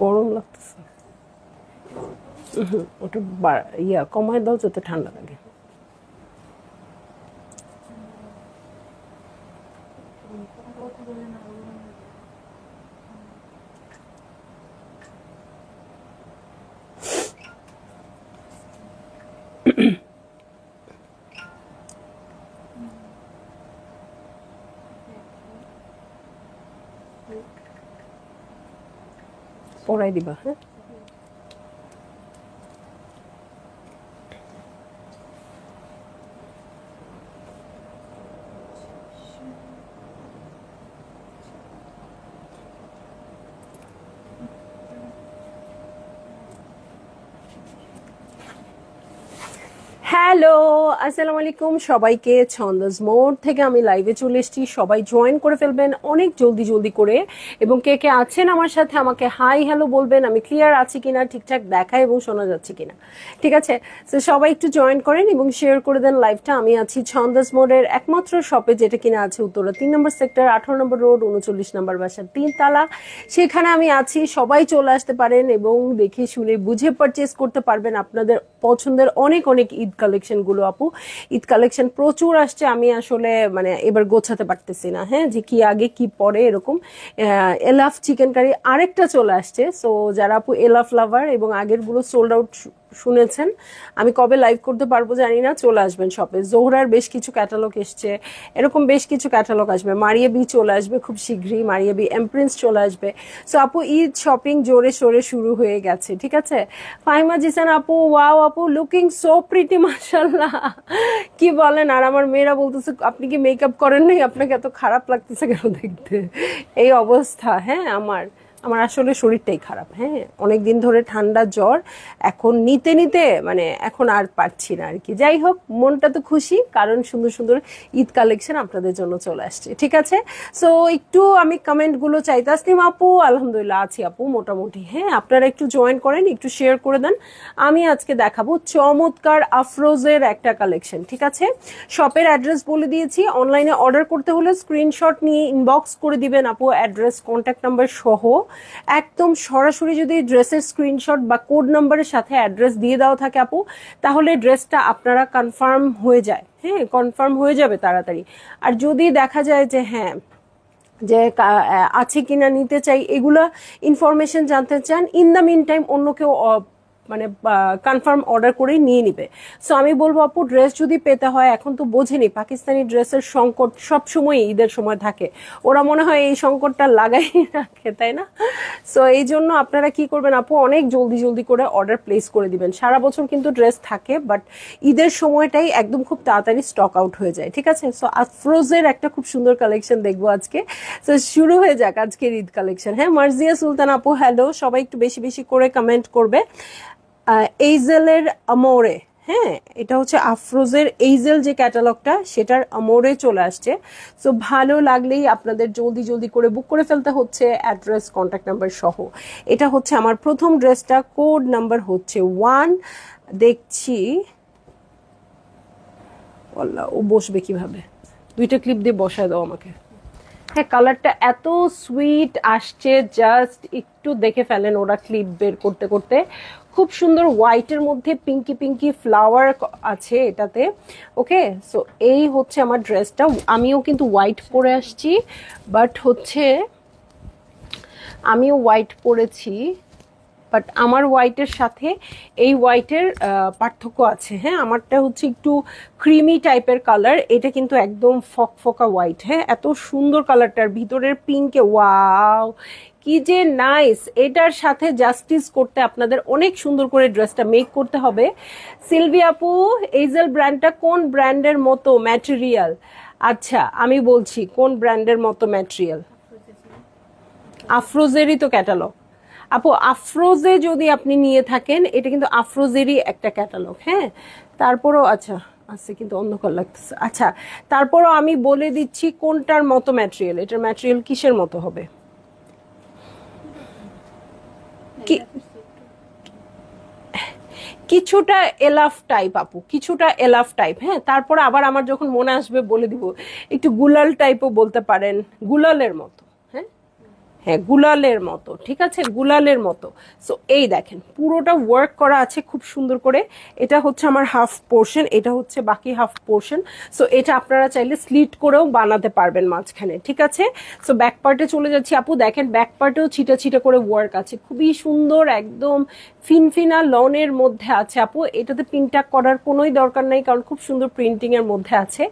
গরম লাগতেছে। ওটা কমায় দাও যাতে ঠান্ডা লাগে। পড়াই দিবা, হ্যাঁ? হ্যালো, আসসালামু আলাইকুম সবাইকে। ছন্দস মোড থেকে আমি লাইভে চলে এসেছি, সবাই জয়েন করে ফেলবেন অনেক জলদি জলদি করে। এবং কে কে আছেন আমার সাথে আমাকে হাই হ্যালো বলবেন, আমি ক্লিয়ার আছি কিনা, ঠিকঠাক দেখা এবং শোনা যাচ্ছে কিনা। ঠিক আছে, তো সবাই একটু জয়েন করেন এবং শেয়ার করে দেন লাইভটা। আমি আছি ছন্দস মোডের একমাত্র শপে, যেটা কিনা আছে উত্তরা 3 নম্বর সেক্টর, 18 নম্বর রোড, 39 নম্বর বাসার 3 তালা। সেখানে আমি আছি, সবাই চলে আসতে পারেন এবং দেখে শুনে বুঝে পারচেস করতে পারবেন আপনাদের পছন্দের অনেক অনেক ঈদ কালেকশন গুলো। আপু, ঈদ কালেকশন প্রচুর আসছে, আমি আসলে মানে এবার গোছাতে পারতেছি না, হ্যাঁ, যে কি আগে কি পরে এরকম। এলাফ চিকেন কারি আরেকটা চলে আসছে। সো যারা আপু এলাফ লাভার এবং আগের গুলো সোল্ড আউট শুনেছেন, আমি কবে লাইভ করতে পারবো জানি না, চলে আসবেন শপে। জোহরার বেশ কিছু ক্যাটালগ এসছে, এরকম বেশ কিছু ক্যাটালগ আসবে। মারিয়া বি চলে আসবে খুব শীঘ্রই, মারিয়া বি এমপ্রিন্স চলে আসবে। সো আপু ঈদ শপিং জোরে সোরে শুরু হয়ে গেছে, ঠিক আছে। ফাহিমা জিসান আপু, ওয়াও আপু, লুকিং সো প্রিটি, মাশাআল্লাহ। কি বলেন? আর আমার মেয়েরা বলতেছে আপনি কি মেকআপ করেন নাই, আপনাকে এত খারাপ লাগতেছে কেন দেখতে? এই অবস্থা, হ্যাঁ, আমার আসলে শরীরটাই খারাপ, হ্যাঁ, অনেকদিন ধরে ঠান্ডা জ্বর, এখন নিতে নিতে মানে এখন আর পারছি না আর কি। যাই হোক, মনটা তো খুশি, কারণ সুন্দর সুন্দর ঈদ কালেকশন আপনাদের জন্য চলে আসছে, ঠিক আছে। সো একটু আমি কমেন্টগুলো চাই। তাসনিম আপু, আলহামদুলিল্লাহ আছি আপু মোটামুটি, হ্যাঁ, আপনারা একটু জয়েন করেন, একটু শেয়ার করে দেন। আমি আজকে দেখাবো চমৎকার আফরোজের একটা কালেকশন, ঠিক আছে। শপের অ্যাড্রেস বলে দিয়েছি, অনলাইনে অর্ডার করতে হলে স্ক্রিনশট নিয়ে ইনবক্স করে দিবেন আপু, অ্যাড্রেস কন্ট্যাক্ট নাম্বার সহ। একদম সরাসরি যদি ড্রেসের স্ক্রিনশট বা কোড নাম্বারের সাথে অ্যাড্রেস দিয়ে দেওয়া থাকে আপু, তাহলে ড্রেসটা আপনারা কনফার্ম হয়ে যায়, হ্যাঁ, কনফার্ম হয়ে যাবে তাড়াতাড়ি। আর যদি দেখা যায় যে হ্যাঁ, যে আছে কিনা, নিতে চাই, এগুলা ইনফরমেশন জানতে চান, ইন দ্য মিন টাইম অন্য কেউ মানে কনফার্ম অর্ডার করেই নিয়ে নিবে। সো আমি বলবো আপু, ড্রেস যদি পেতে হয়, এখন তো বোঝেনি পাকিস্তানি ড্রেসের সংকট সবসময় ঈদের সময় থাকে, ওরা মনে হয় এই সংকটটা লাগাই রাখে, তাই না? সো এই জন্য আপনারা কি করবেন আপু, অনেক জলদি জলদি করে অর্ডার প্লেস করে দিবেন। সারা বছর কিন্তু ড্রেস থাকে, বাট ঈদের সময়টাই একদম খুব তাড়াতাড়ি স্টক আউট হয়ে যায়, ঠিক আছে। সো আফরোজের একটা খুব সুন্দর কালেকশন দেখবো আজকে। সো শুরু হয়ে যাক আজকের ঈদ কালেকশন। হ্যাঁ, মার্জিয়া সুলতান আপু হ্যালো, সবাই একটু বেশি বেশি করে কমেন্ট করবে। এইজেলের আমোরে, হ্যাঁ, এটা হচ্ছে আফরোজের এইজেল যে ক্যাটালগটা, সেটার আমোরে চলে আসছে। সো ভালো লাগলেই আপনাদের জলদি জলদি করে বুক করে ফেলতে হচ্ছে, অ্যাড্রেস কন্ট্যাক্ট নাম্বার সহ। এটা হচ্ছে আমার প্রথম ড্রেসটা, কোড নাম্বার হচ্ছে 1। দেখছি আল্লাহ, ও বসবে কিভাবে, দুইটা ক্লিপ দিয়ে বসায় দাও আমাকে। হ্যাঁ, কালারটা এত সুইট আসছে, জাস্ট একটু দেখে ফেলেন ওরা ক্লিপ বের করতে করতে। খুব সুন্দর হোয়াইটের মধ্যে পিঙ্কি পিঙ্কি ফ্লাওয়ার আছে এটাতে। ওকে, সো এই হচ্ছে আমার ড্রেসটা। আমিও কিন্তু হোয়াইট পরে আসছি, বাট হচ্ছে আমিও হোয়াইট পরেছি, বাট আমার হোয়াইটের সাথে এই হোয়াইটের পার্থক্য আছে, হ্যাঁ। আমারটা হচ্ছে একটু ক্রিমি টাইপের কালার, এটা কিন্তু একদম ফকফকা হোয়াইট, হ্যাঁ, এত সুন্দর কালারটার ভিতরের পিঙ্কে, ওয়াও কি যে নাইস। এটার সাথে জাস্টিস করতে আপনাদের অনেক সুন্দর করে ড্রেসটা মেক করতে হবে। সিলভি আপু, এইজেল ব্র্যান্ডটা কোন ব্র্যান্ডের মতো ম্যাটেরিয়াল? আচ্ছা, আমি বলছি কোন ব্র্যান্ডের মতো ম্যাটেরিয়াল। আফরোজেরই তো ক্যাটালগ আপু, আফরোজে যদি আপনি নিয়ে থাকেন, এটা কিন্তু আফরোজেরই একটা ক্যাটালগ, হ্যাঁ। তারপরও আচ্ছা আচ্ছা, কিন্তু অন্ধকার লাগতেছে। আচ্ছা, তারপরও আমি বলে দিচ্ছি কোনটার মতো ম্যাটেরিয়াল, এটার ম্যাটেরিয়াল কিসের মতো হবে। কিছুটা এলাফ টাইপ আপু, কিছুটা এলাফ টাইপ, হ্যাঁ। তারপরে আবার আমার যখন মনে আসবে বলে দিব, একটু গুলাল টাইপও বলতে পারেন, গুলালের মতো, হ্যাঁ হ্যাঁ গুলালের মতো, ঠিক আছে, গুলালের মতো। সো এই দেখেন পুরোটা ওয়ার্ক করা আছে খুব সুন্দর করে। এটা হচ্ছে আমার হাফ পোর্শন, এটা হচ্ছে বাকি হাফ পোর্শন। সো এটা আপনারা চাইলে স্লিট করেও বানাতে পারবেন মাঝখানে, ঠিক আছে। সো ব্যাক পার্টে চলে যাচ্ছি আপু, দেখেন ব্যাক পার্টেও ছিটা ছিটা করে ওয়ার্ক আছে, খুবই সুন্দর, একদম ফিনফিনা লনের মধ্যে আছে আপু। এটাতে প্রিন্টটাক করার কোনোই দরকার নেই, কারণ খুব সুন্দর প্রিন্টিং এর মধ্যে আছে।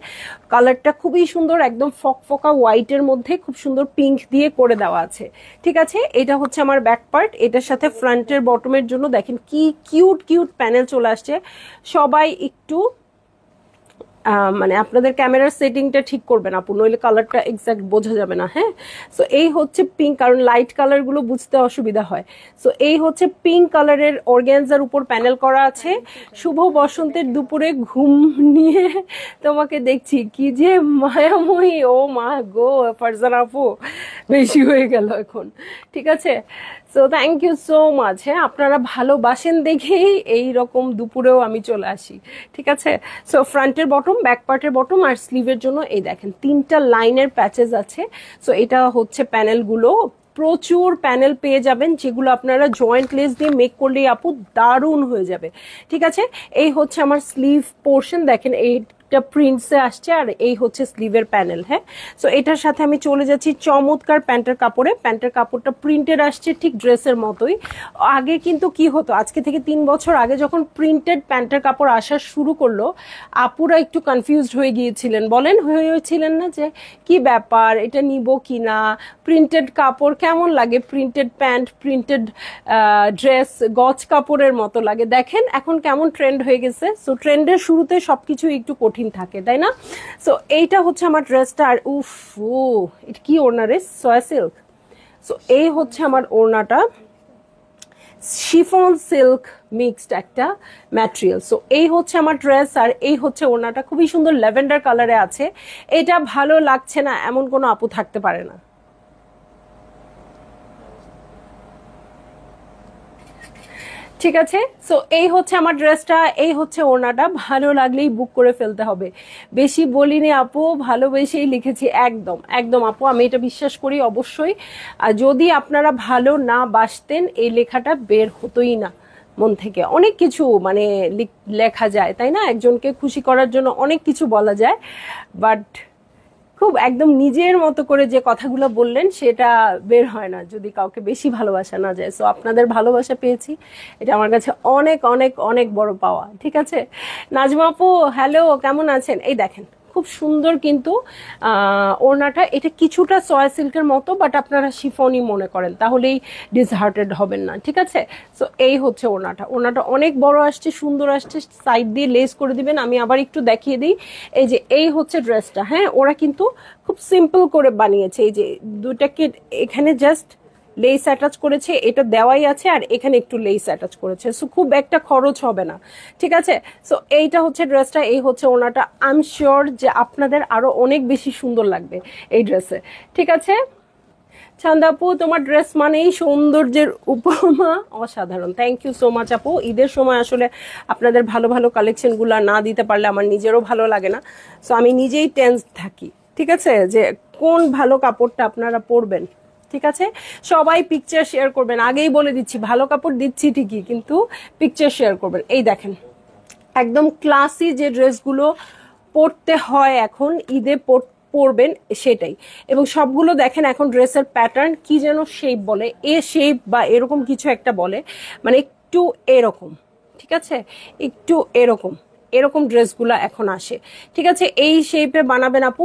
কালারটা খুবই সুন্দর, একদম ফকফকা হোয়াইটের মধ্যে খুব সুন্দর পিঙ্ক দিয়ে করে দেওয়া আছে, ঠিক আছে। এটা হচ্ছে আমার ব্যাক পার্ট, এটার সাথে ফ্রন্টের বটমের জন্য দেখেন কি কিউট কিউট প্যানেল চলে আসছে। সবাই একটু মানে আপনাদের ক্যামেরার সেটিংটা ঠিক করবেন আপু, নইলে কালারটা এক্সাক্ট বোঝা যাবে না। হ্যাঁ, সো এই হচ্ছে পিঙ্ক, কারণ লাইট কালারগুলো বুঝতে অসুবিধা হয়। সো এই হচ্ছে পিঙ্ক কালারের অর্গ্যানজার উপর প্যানেল করা আছে। শুভ বসন্তের দুপুরে ঘুম নিয়ে তোমাকে দেখছি, কি যে মায়াময়ী, ও মা গো ফারজানা আপু, বেশি হয়ে গেল এখন, ঠিক আছে। So thank you so much. হ্যাঁ, আপনারা ভালোবাসেন দেখেই এই রকম দুপুরেও আমি চলে আসি, ঠিক আছে। সো ফ্রন্টের বটম, ব্যাক পার্টের বটম আর স্লিভের জন্য এই দেখেন 3টা লাইনের প্যাচেস আছে। সো এটা হচ্ছে প্যানেলগুলো, প্রচুর প্যানেল পেয়ে যাবেন, যেগুলো আপনারা জয়েন্ট লেস দিয়ে মেক করলেই আপু দারুণ হয়ে যাবে, ঠিক আছে। এই হচ্ছে আমার স্লিভ পোর্শন, দেখেন এইটা প্রিন্টসে আসছে, আর এই হচ্ছে স্লিভের প্যানেল। হ্যাঁ, সো এটার সাথে আমি চলে যাচ্ছি চমৎকার প্যান্টের কাপড়ে। প্যান্টের কাপড়টা প্রিন্টেড আসছে ঠিক ড্রেসের মতোই। আগে কিন্তু কি হতো, আজকে থেকে 3 বছর আগে যখন প্রিন্টেড প্যান্টের কাপড় আসা শুরু করলো, আপুরা একটু কনফিউজড হয়ে গিয়েছিলেন, বলেন হয়েছিলেন না, যে কি ব্যাপার, এটা নিব কি না, প্রিন্টেড কাপড় কেমন লাগে, প্রিন্টেড প্যান্ট, প্রিন্টেড ড্রেস গজ কাপড়ের মতো লাগে। দেখেন এখন কেমন ট্রেন্ড হয়ে গেছে। সো ট্রেন্ডের শুরুতে সবকিছু একটু কঠিন থাকে, তাই না। সো এইটা হচ্ছে আমার ড্রেসটা, আর উফ ও এটা কি ওড়না রে, সয়া সিল্ক। সো এই হচ্ছে আমার ওড়নাটা, শিফন সিল্ক মিক্সড একটা ম্যাটেরিয়াল। সো এই হচ্ছে আমার ড্রেস, আর এই হচ্ছে ওড়নাটা, খুবই সুন্দর ল্যাভেন্ডার কালারে আছে। এটা ভালো লাগছে না এমন কোনো আপু থাকতে পারে না, ঠিক আছে। সো এই হচ্ছে আমার ড্রেসটা, এই হচ্ছে ওড়নাটা, ভালো লাগলেই বুক করে ফেলতে হবে। বেশি বলিনি আপু, ভালোবেসেই লিখেছি, একদম একদম আপু, আমি এটা বিশ্বাস করি অবশ্যই। আর যদি আপনারা ভালো না বাসতেন এই লেখাটা বের হতোই না মন থেকে। অনেক কিছু মানে লেখা যায়, তাই না, একজনকে খুশি করার জন্য অনেক কিছু বলা যায়, বাট খুব একদম নিজের মতো করে যে কথাগুলো বললেন সেটা বের হয় না যদি কাউকে বেশি ভালোবাসা না যায়। সো আপনাদের ভালোবাসা পেয়েছি, এটা আমার কাছে অনেক অনেক অনেক বড় পাওয়া, ঠিক আছে। নাজমা আপু হ্যালো, কেমন আছেন। এই দেখেন খুব সুন্দর কিন্তু ওড়নাটা, এটা কিছুটা সয়া সিল্কের মতো, বাট আপনারা শিফনই মনে করেন, তাহলেই ডিসহার্টেড হবেন না, ঠিক আছে। সো এই হচ্ছে ওড়নাটা, ওড়নাটা অনেক বড় আসছে, সুন্দর আসছে, সাইড দিয়ে লেস করে দিবেন। আমি আবার একটু দেখিয়ে দিই, এই যে এই হচ্ছে ড্রেসটা। হ্যাঁ, ওরা কিন্তু খুব সিম্পল করে বানিয়েছে, এই যে দুটাকে এখানে জাস্ট লেস অ্যাটাচ করেছে, এটা দেওয়াই আছে, আর এখানে একটু লেস অ্যাটাচ করেছে। সো খুব একটা খরচ হবে না, ঠিক আছে। সো এইটা হচ্ছে ড্রেসটা, এই হচ্ছে ওনাটা। আই এম শিওর যে আপনাদের আরো অনেক বেশি সুন্দর লাগবে এই ড্রেসে, ঠিক আছে। চান্দাপু তোমার ড্রেস মানেই সৌন্দর্যের উপমা, অসাধারণ। থ্যাংক ইউ সো মাচ আপু। ঈদের সময় আসলে আপনাদের ভালো ভালো কালেকশনগুলো না দিতে পারলে আমার নিজেরও ভালো লাগে না। সো আমি নিজেই টেন্স থাকি, ঠিক আছে, যে কোন ভালো কাপড়টা আপনারা পরবেন, ঠিক আছে। সবাই পিকচার শেয়ার করবেন, আগেই বলে দিচ্ছি, ভালো কাপড় দিচ্ছি ঠিকই, কিন্তু পিকচার শেয়ার করবেন। এই দেখেন একদম ক্লাসি যে ড্রেসগুলো পরতে হয় এখন ঈদে পরবেন সেটাই। এবং সবগুলো দেখেন এখন ড্রেসের প্যাটার্ন কি যেন শেপ বলে, এ শেপ বা এরকম কিছু একটা বলে, মানে একটু এরকম, ঠিক আছে, একটু এরকম এরকম ড্রেসগুলো এখন আসে, ঠিক আছে। এই শেপে বানাবেন আপু,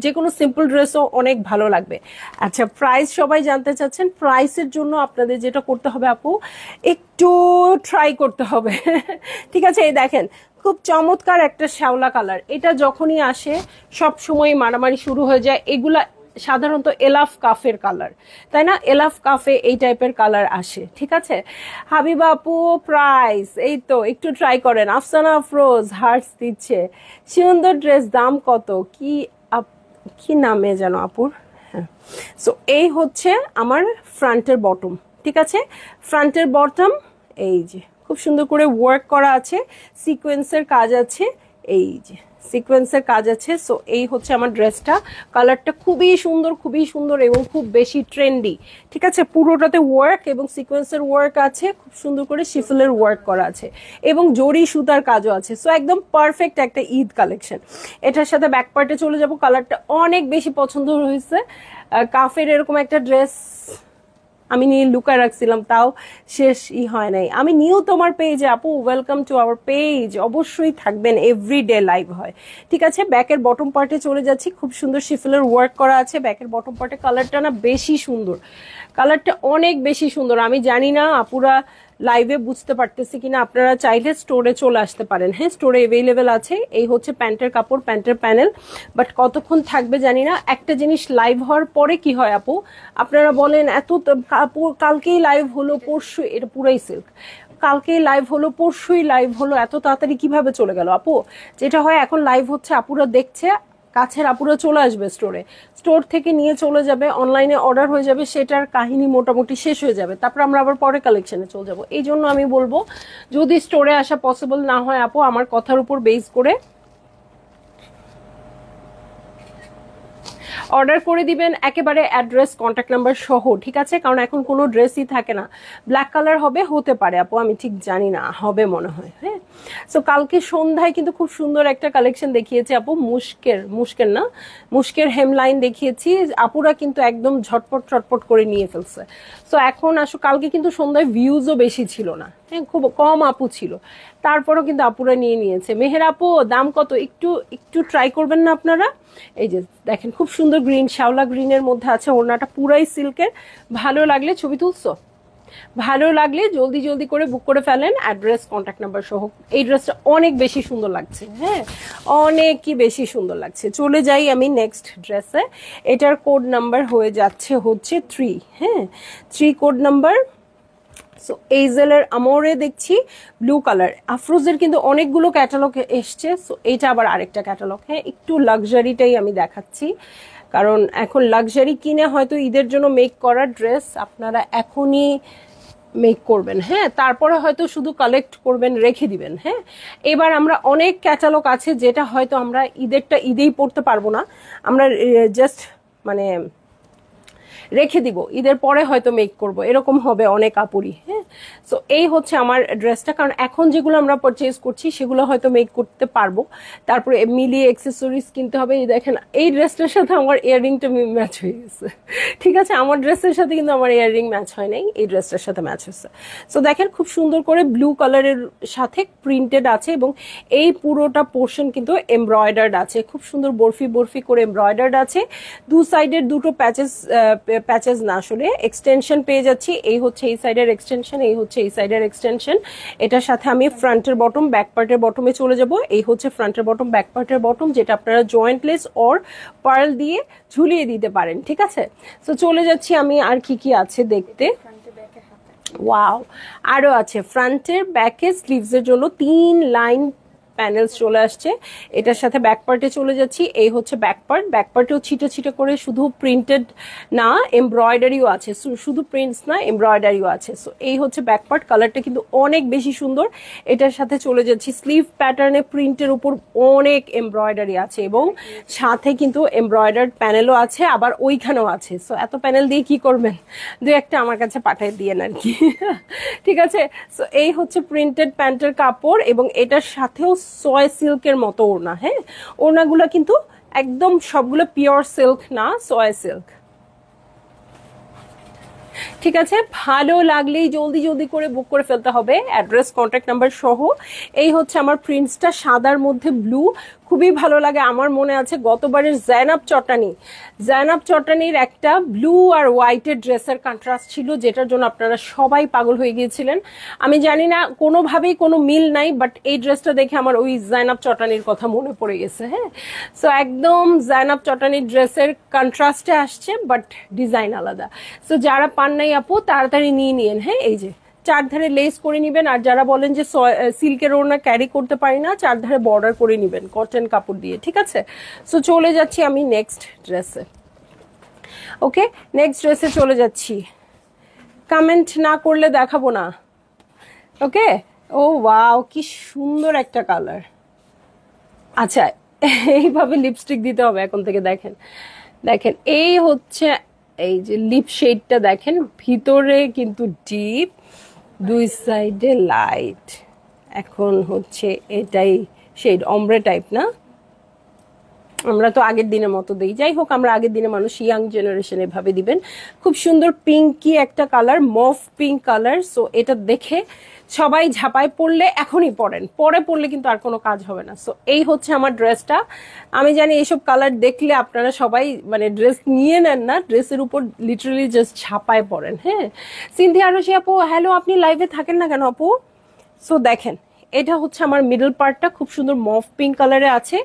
যে কোনো সিম্পল ড্রেসও অনেক ভালো লাগবে। আচ্ছা, প্রাইস সবাই জানতে চাচ্ছেন। প্রাইসের জন্য আপনাদের যেটা করতে হবে আপু, একটু ট্রাই করতে হবে ঠিক আছে। এই দেখেন খুব চমৎকার একটা শ্যাওলা কালার, এটা যখনই আসে সব সময় মারামারি শুরু হয়ে যায়। এগুলা সাধারণত এলাফ কাফের কালার, তাই না, এলাফ কাফে এই টাইপের কালার আসে, ঠিক আছে। হাবিবা আপু প্রাইস, এই তো একটু ট্রাই করেন। আফসানা আফরোজ হার্টস দিচ্ছে, সুন্দর ড্রেস, দাম কত, কি নামে যেন আপুর। হ্যাঁ, সো এই হচ্ছে আমার ফ্রন্টের বটম, ঠিক আছে। ফ্রন্টের বটম এই যে খুব সুন্দর করে ওয়ার্ক করা আছে, সিকোয়েন্সের কাজ আছে। এই যে সিকোয়েন্সের কাজ আছে। সো এই হচ্ছে আমার ড্রেসটা, কালারটা খুবই সুন্দর এবং খুব বেশি ট্রেন্ডি। ঠিক আছে, পুরোটাতে ওয়ার্ক এবং সিকোয়েন্সের ওয়ার্ক আছে, খুব সুন্দর করে শিফলের ওয়ার্ক করা আছে এবং জরি সুতার কাজও আছে। সো একদম পারফেক্ট একটা ঈদ কালেকশন। এটার সাথে ব্যাক পার্টে চলে যাব, কালারটা অনেক বেশি পছন্দ হয়েছে। কাফের এরকম একটা ড্রেস আমি নিয়ে লুকায় রাখছিলাম, তাও শেষই হয় নাই। আমি নিউ তোমার পেজে আপু, ওয়েলকাম টু আওয়ার পেজ, অবশ্যই থাকবেন, এভরিডে লাইভ হয়। ঠিক আছে, ব্যাকের বটম পার্টে চলে যাচ্ছি, খুব সুন্দর শিফলের ওয়ার্ক করা আছে ব্যাকের বটম পার্টে। কালারটা না বেশি সুন্দর, কালারটা অনেক বেশি সুন্দর। আমি জানি না আপুরা লাইভে বুঝতে পারতেছি কিনা, আপনারা চাইলে স্টোরে চলে আসতে পারেন। হ্যাঁ, স্টোরে অ্যাভেলেবেল আছে। এই হচ্ছে প্যান্টের কাপড়, প্যান্টের প্যানেল, বাট কতক্ষণ থাকবে জানি না। একটা জিনিস লাইভ হওয়ার পরে কি হয় আপু, আপনারা বলেন এত কাপড় কালকেই লাইভ হলো পরশু, এটা পুরাই সিল্ক, কালকেই লাইভ হলো পরশুই লাইভ হলো, এত তাড়াতাড়ি কিভাবে চলে গেল আপু। যেটা হয় এখন লাইভ হচ্ছে, আপুরা দেখছে, কাছের আপুরা চলে আসবে স্টোরে, স্টোর থেকে নিয়ে চলে যাবে, অনলাইনে অর্ডার হয়ে যাবে, সেটার কাহিনী মোটামুটি শেষ হয়ে যাবে, তারপর আমরা আবার পরে কালেকশনে চলে যাব। এই জন্য আমি বলবো, যদি স্টোরে আসা পসিবল না হয় আপু, আমার কথার উপর বেস করে অর্ডার করে দিবেন একেবারে অ্যাড্রেস কন্ট্যাক্ট নাম্বার সহ। ঠিক আছে, কারণ এখন কোনো ড্রেসই থাকে না। ব্ল্যাক কালার হবে, হতে পারে আপু, আমি ঠিক জানি না, হবে মনে হয়। হ্যাঁ, সো কালকে সন্ধ্যায় কিন্তু খুব সুন্দর একটা কালেকশন দেখিয়েছি আপু, মুশকের হেমলাইন দেখিয়েছি, আপুরা কিন্তু একদম ঝটপট করে নিয়ে ফেলছে। সো এখন আসো, কালকে কিন্তু সন্ধ্যায় ভিউজও বেশি ছিল না, হ্যাঁ খুব কম আপু ছিল, তারপরও কিন্তু আপুরা নিয়েছে। মেহের আপু দাম কত, একটু ট্রাই করবেন না আপনারা। এই যে দেখেন, খুব সুন্দর গ্রিন, শ্যাওলা গ্রিনের মধ্যে আছে, ওড়নাটা পুরাই সিল্কের। ভালো লাগলে ছবি তুলছো, ভালো লাগলে জলদি করে বুক করে ফেলেন, অ্যাড্রেস কন্ট্যাক্ট নাম্বার সহ। এই ড্রেসটা অনেক বেশি সুন্দর লাগছে, হ্যাঁ অনেকই বেশি সুন্দর লাগছে। চলে যাই আমি নেক্সট ড্রেসে। এটার কোড নাম্বার হয়ে যাচ্ছে হচ্ছে 3, হ্যাঁ 3 কোড নাম্বার। সো এইজেলের আমরে দেখছি ব্লু কালার, আফরোজের কিন্তু অনেকগুলো ক্যাটালগ এসছে। সো এইটা আবার আরেকটা ক্যাটালগ। হ্যাঁ, একটু লাক্সারিটাই আমি দেখাচ্ছি, কারণ এখন লাক্সারি কিনে হয়তো ঈদের জন্য মেক করা ড্রেস আপনারা এখনই মেক করবেন, হ্যাঁ তারপরে হয়তো শুধু কালেক্ট করবেন, রেখে দিবেন। হ্যাঁ, এবার আমরা অনেক ক্যাটালগ আছে যেটা হয়তো আমরা ঈদেই পড়তে পারবো না, আমরা জাস্ট মানে রেখে দিব, ঈদের পরে হয়তো মেক করব, এরকম হবে অনেক আপুরি। হ্যাঁ, সো এই হচ্ছে আমার ড্রেসটা, কারণ এখন যেগুলো আমরা পারচেজ করছি সেগুলো হয়তো মেক করতে পারবো, তারপরে মিলিয়ে অ্যাক্সেসরিজ কিনতে হবে। এই দেখেন, এই ড্রেসটার সাথে আমার ইয়াররিংটা ম্যাচ হয়ে গেছে। ঠিক আছে, আমার ড্রেসের সাথে কিন্তু আমার ইয়াররিং ম্যাচ হয় নাই, এই ড্রেসটার সাথে ম্যাচ হয়েছে। সো দেখেন, খুব সুন্দর করে ব্লু কালারের সাথে প্রিন্টেড আছে এবং এই পুরোটা পোর্শন কিন্তু এমব্রয়ডার্ড আছে, খুব সুন্দর বরফি করে এমব্রয়ডার্ড আছে। দু সাইডের দুটো প্যাচেস না, আসলে এক্সটেনশন পেয়ে যাচ্ছি। এই হচ্ছে এই সাইডের এক্সটেনশন, এই হচ্ছে এই সাইডের এক্সটেনশন। এটার সাথে আমি ফ্রন্টের বটম, ব্যাক পার্টের বটমে চলে যাব। এই হচ্ছে ফ্রন্টের বটম, ব্যাক পার্টের বটম, যেটা আপনারা জয়েন্ট লেস অর পার্ল দিয়ে ঝুলিয়ে দিতে পারেন। ঠিক আছে, তো চলে যাচ্ছি আমি, আর কি আছে দেখতে। ওয়াও, আরো আছে ফ্রন্টের ব্যাকে স্লিভসের জন্য 3 লাইন প্যানেলস চলে আসছে। এটার সাথে ব্যাক পার্টে চলে যাচ্ছি। এই হচ্ছে ব্যাক পার্টেও ছিটে করে, শুধু প্রিন্টেড না এমব্রয়ডারিও আছে, শুধু প্রিন্টস না এমব্রয়ডারিও আছে। সো এই হচ্ছে ব্যাক পার্ট, কালারটা কিন্তু অনেক বেশি সুন্দর। এটার সাথে চলে যাচ্ছি স্লিভ প্যাটার্নে, প্রিন্টের উপর অনেক এমব্রয়ডারি আছে এবং সাথে কিন্তু এমব্রয়ডার্ড প্যানেলও আছে, আবার ওইখানেও আছে। সো এত প্যানেল দিয়ে কি করবেন, দু একটা আমার কাছে পাঠিয়ে দিয়েন আর কি। ঠিক আছে, সো এই হচ্ছে প্রিন্টেড প্যান্টের কাপড় এবং এটার সাথেও সয় সিল্কের মতো ওড়না। হ্যাঁ, ওড়নাগুলো কিন্তু একদম সবগুলো পিওর সিল্ক না, সয় সিল্ক। ঠিক আছে, ভালো লাগলেই জলদি করে বুক করে ফেলতে হবে, অ্যাড্রেস কন্ট্যাক্ট নাম্বার সহ। এই হচ্ছে আমার প্রিন্টসটা, সাদার মধ্যে ব্লু, খুবই ভালো লাগে। আমার মনে আছে গতবারের জায়নাব চটানির একটা ব্লু আর হোয়াইটের ড্রেসের কন্ট্রাস্ট ছিল, যেটার জন্য আপনারা সবাই পাগল হয়ে গিয়েছিলেন। আমি জানি না, কোনোভাবেই কোনো মিল নাই, বাট এই ড্রেসটা দেখে আমার ওই জায়নাব চটানির কথা মনে পড়ে গেছে। হ্যাঁ, সো একদম জায়নাব চটানির ড্রেসের কন্ট্রাস্টে আসছে, বাট ডিজাইন আলাদা। সো যারা পান নাই আপু, তাড়াতাড়ি নিয়ে নিন। হ্যাঁ, এই যে চারধারে লেস করে নিবেন, আর যারা বলেন যে সিল্কের ওড়না ক্যারি করতে পারি না, চারধারে বর্ডার করে নিবেন কটন কাপড় দিয়ে। ঠিক আছে, সো চলে যাচ্ছি আমি নেক্সট ড্রেসে। ওকে, নেক্সট ড্রেসে চলে যাচ্ছি, কমেন্ট না করলে দেখাবো না। ওকে, ও ওয়াও, কি সুন্দর একটা কালার, আচ্ছা, এইভাবে লিপস্টিক দিতে হবে এখন থেকে। দেখেন দেখেন, এই হচ্ছে এই যে লিপ শেডটা দেখেন, ভিতরে কিন্তু ডিপ, দুই সাইডে লাইট। এখন হচ্ছে এটাই শেড, অমব্রে টাইপ না? আমরা তো আগের দিনের মতো দিই, যাই হোক আমরা আগের দিনে মানুষ, ইয়াং জেনারেশন এভাবে দিবেন। খুব সুন্দর পিঙ্কি একটা কালার, মফ পিঙ্ক কালার। সো এটা দেখে সবাই ঝাঁপায় পড়লে এখনই পরেন, পরে পড়লে কিন্তু আর কোনো কাজ হবে না। সো এই হচ্ছে আমার ড্রেসটা। আমি জানি এইসব কালার দেখলে আপনারা সবাই মানে ড্রেস নিয়ে নেন না, ড্রেসের উপর লিটারালি জাস্ট ঝাঁপায় পড়েন। হ্যাঁ, সিনথিয়া আরশি আপু হ্যালো, আপনি লাইভে থাকেন না কেন আপু? সো দেখেন, এটা হচ্ছে আমার মিডল পার্টটা, খুব সুন্দর মফ পিঙ্ক কালারে আছে।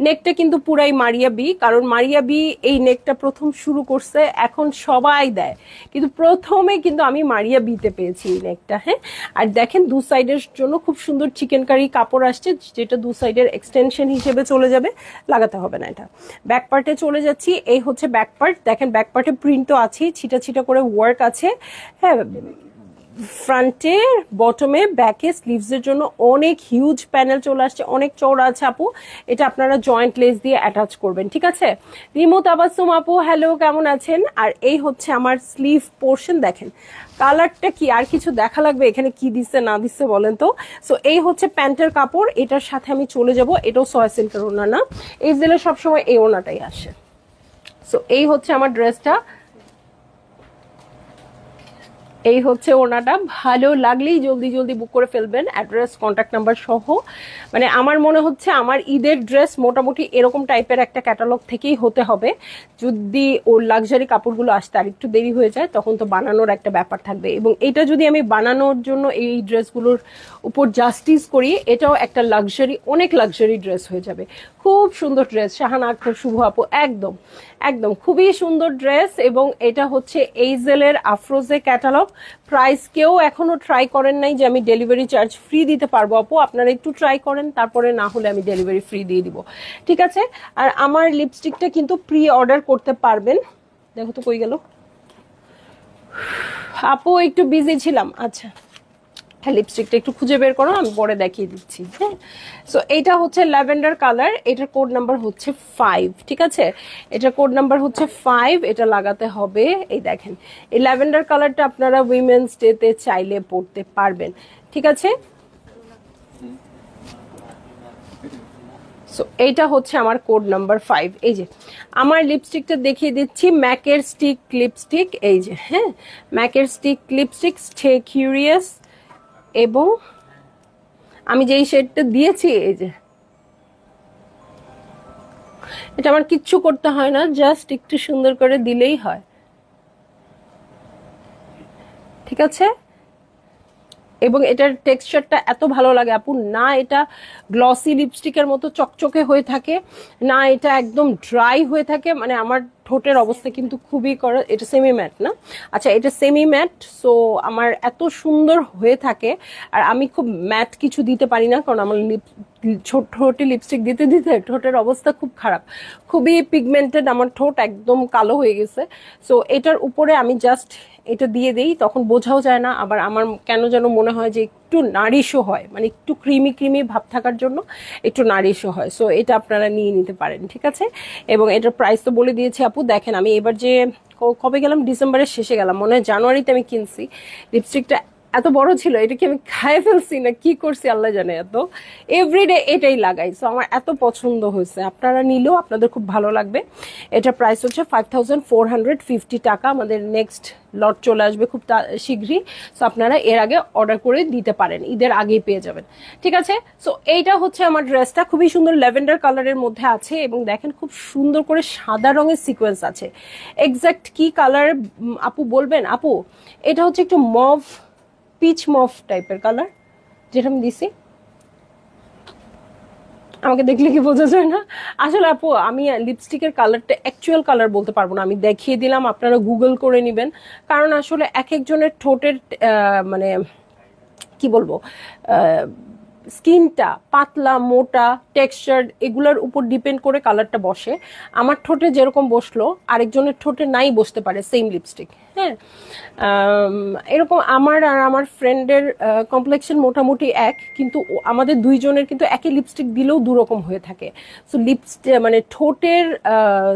নেকটা কিন্তু পুরাই মারিয়া বি, কারণ মারিয়া বি এই নেকটা প্রথম শুরু করছে, এখন সবাই দেয়, কিন্তু প্রথমে কিন্তু আমি মারিয়া বিতে পেয়েছি এই নেকটা। হ্যাঁ, আর দেখেন দু সাইডের জন্য খুব সুন্দর চিকেন কারি কাপড় আসছে, যেটা দু সাইডের এক্সটেনশন হিসেবে চলে যাবে, লাগাতে হবে না এটা। ব্যাক পার্টে চলে যাচ্ছি, এই হচ্ছে ব্যাক পার্ট। দেখেন ব্যাক পার্টে প্রিন্ট তো আছেই, ছিটা ছিটা করে ওয়ার্ক আছে। হ্যাঁ, ফ্রন্টে, বটমে, ব্যাকে, স্লিভসের জন্য অনেক হিউজ প্যানেল চলে আসছে, অনেক চওড়া আছে আপু। এটা আপনারা জয়েন্ট লেস দিয়ে অ্যাটাচ করবেন, ঠিক আছে? রিমু তাবাসসুম আপু হ্যালো, কেমন আছেন? আর এই হচ্ছে আমার স্লিভ পোর্শন। দেখেন কালারটা কি, আর কিছু দেখা লাগবে এখানে কি দিচ্ছে না দিচ্ছে বলেন তো? সো এই হচ্ছে প্যান্টের কাপড়, এটার সাথে আমি চলে যাব। এটাও সয়া সিল্কের ওড়না না, এই জেলে সবসময় এই ওড়নাটাই আসে। সো এই হচ্ছে আমার ড্রেসটা, এই হচ্ছে ওনাটা। ভালো লাগলেই জলদি জলদি বুক করে ফেলবেন, অ্যাড্রেস কন্ট্যাক্ট নাম্বার সহ। মানে আমার মনে হচ্ছে আমার ঈদের ড্রেস মোটামুটি এরকম টাইপের একটা ক্যাটালগ থেকেই হতে হবে। যদি ওর লাক্সারি কাপড়গুলো আসতে আর একটু দেরি হয়ে যায়, তখন তো বানানোর একটা ব্যাপার থাকবে, এবং এটা যদি আমি বানানোর জন্য এই ড্রেসগুলোর উপর জাস্টিস করি, এটাও একটা লাক্সারি, অনেক লাক্সারি ড্রেস হয়ে যাবে। খুব সুন্দর ড্রেস, শাহানা আক্তার শুভ আপু, একদম একদম খুবই সুন্দর ড্রেস। এবং এটা হচ্ছে এইজেলের আফরোজে ক্যাটালগ। প্রাইস কেউ এখনো ট্রাই করেন নাই যে আমি ডেলিভারি চার্জ ফ্রি দিতে পারবো আপু, আপনারা একটু ট্রাই করেন, তারপরে না হলে আমি ডেলিভারি ফ্রি দিয়ে দিব, ঠিক আছে? আর আমার লিপস্টিকটা কিন্তু প্রি অর্ডার করতে পারবেন। দেখো তো কই গেল আপু, একটু বিজি ছিলাম। আচ্ছা হ্যাঁ, লিপস্টিকটা একটু খুঁজে বের করো, আমি পরে দেখিয়ে দিচ্ছি। হ্যাঁ, সো এটা হচ্ছে ল্যাভেন্ডার কালার, এটার কোড নাম্বার হচ্ছে 5, ঠিক আছে? এটার কোড নাম্বার হচ্ছে 5, এটা লাগাতে হবে। এই দেখেন, এই ল্যাভেন্ডার কালারটা আপনারা উইমেন্স ডেতে চাইলে পরতে পারবেন, ঠিক আছে? সো এইটা হচ্ছে আমার কোড নাম্বার 5। এই যে আমার লিপস্টিকটা দেখিয়ে দিচ্ছি, ম্যাকের স্টিক লিপস্টিক। এই যে হ্যাঁ, ম্যাকের স্টিক লিপস্টিক, স্টে কিউরিয়াস। এবং আমি যেই শেডটা দিয়েছি, এই যে এটা আমার কিচ্ছু করতে হয় না, জাস্ট একটু সুন্দর করে দিলেই হয়, ঠিক আছে? এবং এটার টেক্সচারটা এত ভালো লাগে আপু, না এটা গ্লসি লিপস্টিকের মতো চকচকে হয়ে থাকে, না এটা একদম ড্রাই হয়ে থাকে। মানে আমার ঠোঁটের অবস্থা কিন্তু খুবই করা, এটা সেমি ম্যাট না? আচ্ছা, এটা সেমি ম্যাট। সো আমার এত সুন্দর হয়ে থাকে। আর আমি খুব ম্যাট কিছু দিতে পারি না, কারণ আমার ঠোঁটে লিপস্টিক দিতে দিতে ঠোঁটের অবস্থা খুব খারাপ, খুবই পিগমেন্টেড আমার ঠোঁট, একদম কালো হয়ে গেছে। সো এটার উপরে আমি জাস্ট এটা দিয়ে দেই, তখন বোঝাও যায় না। আবার আমার কেন যেন মনে হয় যে একটু নারিশও হয়, মানে একটু ক্রিমি ক্রিমি ভাব থাকার জন্য একটু নারিশও হয়। সো এটা আপনারা নিয়ে নিতে পারেন, ঠিক আছে? এবং এটার প্রাইস তো বলে দিয়েছি আপু। দেখেন আমি এবার যে কবে গেলাম, ডিসেম্বরের শেষে গেলাম মনে হয়, জানুয়ারিতে আমি কিনছি লিপস্টিকটা। এত বড় ছিল, এটা কি আমি খাই ফেলছি না কি করছি আল্লাহ জানে। এত এভরিডে এটাই লাগাই, সো আমার এত পছন্দ হয়েছে। আপনারা নিলেও আপনাদের খুব ভালো লাগবে। এটা প্রাইস হচ্ছে 5450 টাকা। আমাদের নেক্সট লট চলে আসবে খুব শীঘ্রই, সো আপনারা এর আগে অর্ডার করে দিতে পারেন, ঈদের আগেই পেয়ে যাবেন, ঠিক আছে? সো এইটা হচ্ছে আমার ড্রেসটা, খুবই সুন্দর ল্যাভেন্ডার কালারের মধ্যে আছে। এবং দেখেন খুব সুন্দর করে সাদা রঙের সিকোয়েন্স আছে। এক্স্যাক্ট কি কালার আপু বলবেন? আপু এটা হচ্ছে একটু মভ, পিচ মফ টাইপের কালার, যেটা আমি দিছি। আমাকে দেখলে কি বোঝা যায় না? আসলে আপু আমি লিপস্টিকের কালারটা অ্যাকচুয়াল কালার বলতে পারবো না, আমি দেখিয়ে দিলাম, আপনারা গুগল করে নেবেন। কারণ আসলে এক একজনের ঠোঁটের মানে কি বলবো, স্কিনটা পাতলা মোটা টেক্সচার এগুলোর উপর ডিপেন্ড করে কালারটা বসে। আমার ঠোঁটে যেরকম বসলো আরেকজনের ঠোঁটে নাই বসতে পারে সেম লিপস্টিক। হ্যাঁ, এরকম আমার আর আমার ফ্রেন্ডের কমপ্লেক্সন মোটামুটি এক, কিন্তু আমাদের দুইজনের কিন্তু একই লিপস্টিক দিলেও দুরকম হয়ে থাকে। সো লিপস্টিক মানে ঠোঁটের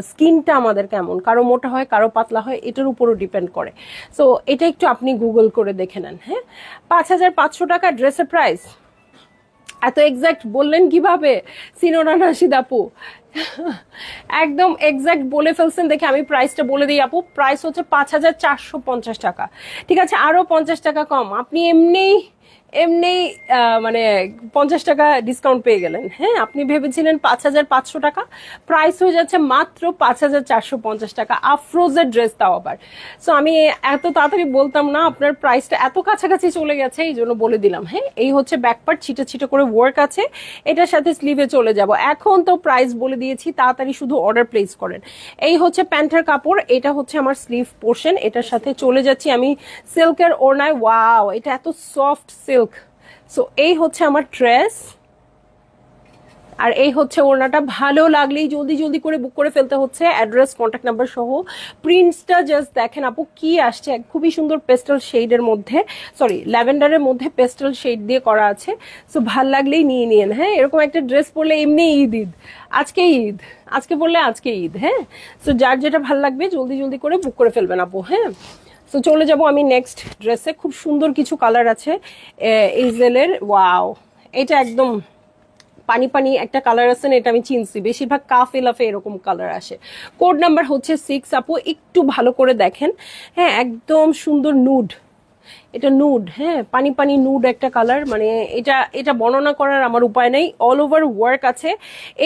স্কিনটা আমাদের কেমন, কারো মোটা হয় কারো পাতলা হয়, এটার উপরও ডিপেন্ড করে। সো এটা একটু আপনি গুগল করে দেখে নেন। হ্যাঁ, 5,500 টাকা ড্রেসের প্রাইস। এত এক্সাক্ট বললেন কিভাবে সিনোরা নাশিদ আপু? একদম এক্সাক্ট বলে ফেলছেন, দেখে আমি প্রাইসটা বলে দিই আপু। প্রাইস হচ্ছে 5,450 টাকা। ঠিক আছে, আরো 50 টাকা কম। আপনি এমনি মানে 50 টাকা ডিসকাউন্ট পেয়ে গেলেন। হ্যাঁ, আপনি ভেবেছিলেন 5,500 টাকা, প্রাইস হয়ে যাচ্ছে মাত্র 5,450 টাকা, আফরোজের ড্রেস তাও আবার। সো আমি এত তাড়াতাড়ি বলতাম না, আপনার প্রাইসটা এত কাছাকাছি চলে গেছে এই জন্য বলে দিলাম। হ্যাঁ, এই হচ্ছে ব্যাকপার্ট, ছিটে ছিটে করে ওয়ার্ক আছে, এটার সাথে স্লিভে চলে যাব। এখন তো প্রাইস বলে দিয়েছি, তাড়াতাড়ি শুধু অর্ডার প্লেস করেন। এই হচ্ছে প্যান্টের কাপড়, এটা হচ্ছে আমার স্লিভ পোর্শন, এটার সাথে চলে যাচ্ছি আমি সিল্কের ওড়নায়। ওয়াও, এটা এত সফট সিল্ক। সো এই হচ্ছে আমার ড্রেস, আর এই হচ্ছে ওড়নাটা। ভালো লাগলেই জলদি জলদি করে বুক করে ফেলতে হচ্ছে, অ্যাড্রেস কন্ট্যাক্ট নাম্বার সহ। প্রিন্টসটা জাস্ট দেখেন আপু কি আসছে, খুবই সুন্দর পেস্টেল শেডের মধ্যে, সরি ল্যাভেন্ডারের মধ্যে পেস্টেল শেড দিয়ে করা আছে। সো ভাল লাগলেই নিয়ে নিন। হ্যাঁ, এরকম একটা ড্রেস পরলে এমনি ঈদ ঈদ, আজকে ঈদ, আজকে পরলে আজকে ঈদ। হ্যাঁ, সো যার যেটা ভাল লাগবে জলদি জলদি করে বুক করে ফেলবেন আপু। হ্যাঁ, তো চলে যাব আমি নেক্সট ড্রেসে। খুব সুন্দর কিছু কালার আছে এইজেলের। ওয়াও, এটা একদম পানি পানি একটা কালার আছে না, এটা আমি চিনছি, বেশিরভাগ কাফে লাফে এরকম কালার আসে। কোড নাম্বার হচ্ছে 6 আপু, একটু ভালো করে দেখেন। হ্যাঁ, একদম সুন্দর নুড, এটা নুড। হ্যাঁ, পানি পানি নুড একটা কালার, মানে এটা বর্ণনা করার আমার উপায় নেই। অল ওভার ওয়ার্ক আছে।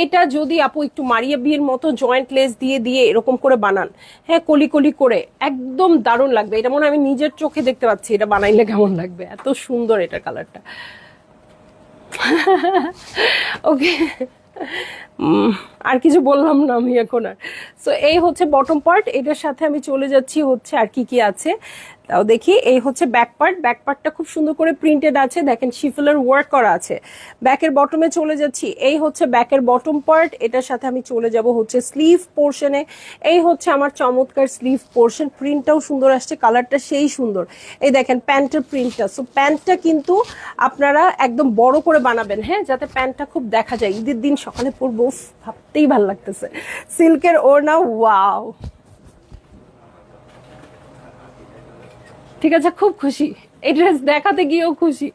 এটা যদি আপু একটু মারিয়া বিয়ের মতো জয়েন্ট লেস দিয়ে দিয়ে এরকম করে বানান, হ্যাঁ কলি কলি করে, একদম দারুণ লাগবে। এটা মনে হয় আমি নিজের চোখে দেখতে পাচ্ছি এটা বানাইলে কেমন লাগবে, এত সুন্দর এটা কালারটা। ওকে, আর কিছু বললাম না আমি এখন আর। সো এই হচ্ছে বটম পার্ট, এটার সাথে আমি চলে যাচ্ছি হচ্ছে আর কি কি আছে তাও দেখি। এই হচ্ছে ব্যাক পার্ট, ব্যাক পার্টটা খুব সুন্দর করে প্রিন্টেড আছে, দেখেন শিফলের ওয়ার্ক করা আছে। ব্যাকের বটমে চলে যাচ্ছি, এই হচ্ছে ব্যাকের বটম পার্ট, এটার সাথে আমি চলে যাব হচ্ছে স্লিভ পোর্শনে। এই হচ্ছে আমার চমৎকার স্লিভ পোর্শন, প্রিন্টটাও সুন্দর আসছে, কালারটা সেই সুন্দর। এই দেখেন প্যান্টের প্রিন্টটা। সো প্যান্টটা কিন্তু আপনারা একদম বড় করে বানাবেন, হ্যাঁ, যাতে প্যান্টটা খুব দেখা যায়। ঈদের দিন সকালে পরবো, ভাবতেই ভালো লাগতেছে। সিল্কের ওড়না, ওয়াও, ঠিক আছে, খুব খুশি, এই ড্রেস দেখাতে গিয়েও খুশি।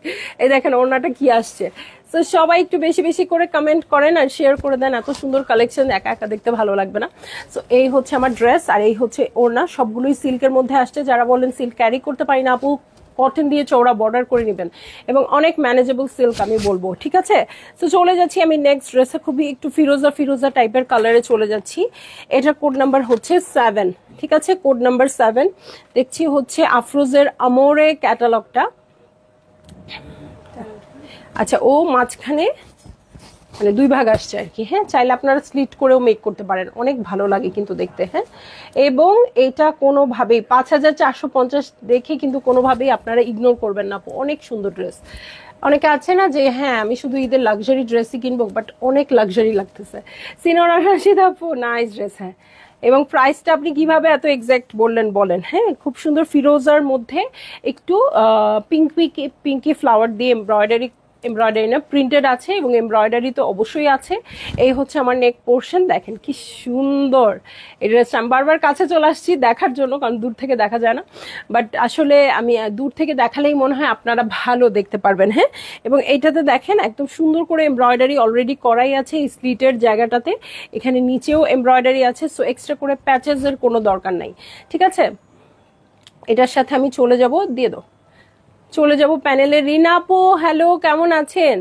এই দেখেন ওড়নাটা কি আসছে। তো সবাই একটু বেশি বেশি করে কমেন্ট করেন আর শেয়ার করে দেন, এত সুন্দর কালেকশন একা একা দেখতে ভালো লাগবে না। সো এই হচ্ছে আমার ড্রেস, আর এই হচ্ছে ওড়না, সবগুলোই সিল্কের মধ্যে আসছে। যারা বলেন সিল্ক ক্যারি করতে পারি না আপু, কটন দিয়ে চওড়া বর্ডার করে নেবেন, এবং অনেক ম্যানেজেবল সিল্ক আমি বলবো। ঠিক আছে, তো চলে যাচ্ছি আমি নেক্সট ড্রেসে, খুবই একটু ফিরোজা ফিরোজা টাইপের কালারে চলে যাচ্ছি। এটার কোড নাম্বার হচ্ছে 7। ঠিক আছে, কোড নাম্বার 7। দেখছি হচ্ছে আফরোজের আমোরে ক্যাটালগটা। আচ্ছা, ও মাঝখানে মানে দুই ভাগ আসছে আর কি। হ্যাঁ, চাইলে আপনারা স্লিট করেও মেক করতে পারেন, অনেক ভালো লাগে কিন্তু দেখতে। হ্যাঁ, এবং এটা কোনোভাবেই 5,450 দেখে কিন্তু কোনোভাবেই আপনারা ইগনোর করবেন না, অনেক সুন্দর ড্রেস। অনেকে আছে না যে হ্যাঁ আমি শুধু ঈদের লাক্সারি ড্রেসই কিনবো, বাট অনেক লাক্সারি লাগতেছে। সিনোরা রাশিদ আপু, নাইস ড্রেস। হ্যাঁ, এবং প্রাইসটা আপনি কিভাবে এত এক্সাক্ট বললেন বলেন। হ্যাঁ, খুব সুন্দর ফিরোজার মধ্যে একটু পিঙ্কি ফ্লাওয়ার দিয়ে এমব্রয়ডারি না প্রিন্টেড আছে, এবং এমব্রয়ডারি তো অবশ্যই আছে। এই হচ্ছে আমার নেক পোর্শন, দেখেন কি সুন্দর এই ড্রেসটা। আমি বারবার কাছে চলে আসছি দেখার জন্য, কারণ দূর থেকে দেখা যায় না, বাট আসলে আমি দূর থেকে দেখালেই মনে হয় আপনারা ভালো দেখতে পারবেন। হ্যাঁ, এবং এইটাতে দেখেন একদম সুন্দর করে এমব্রয়ডারি অলরেডি করাই আছে এই স্লিটের জায়গাটাতে, এখানে নিচেও এমব্রয়ডারি আছে। সো এক্সট্রা করে প্যাচেসের কোনো দরকার নাই। ঠিক আছে, এটার সাথে আমি চলে যাব, দিয়ে দাও, চলে যাব প্যানেলে। রিনা আপু হ্যালো, কেমন আছেন?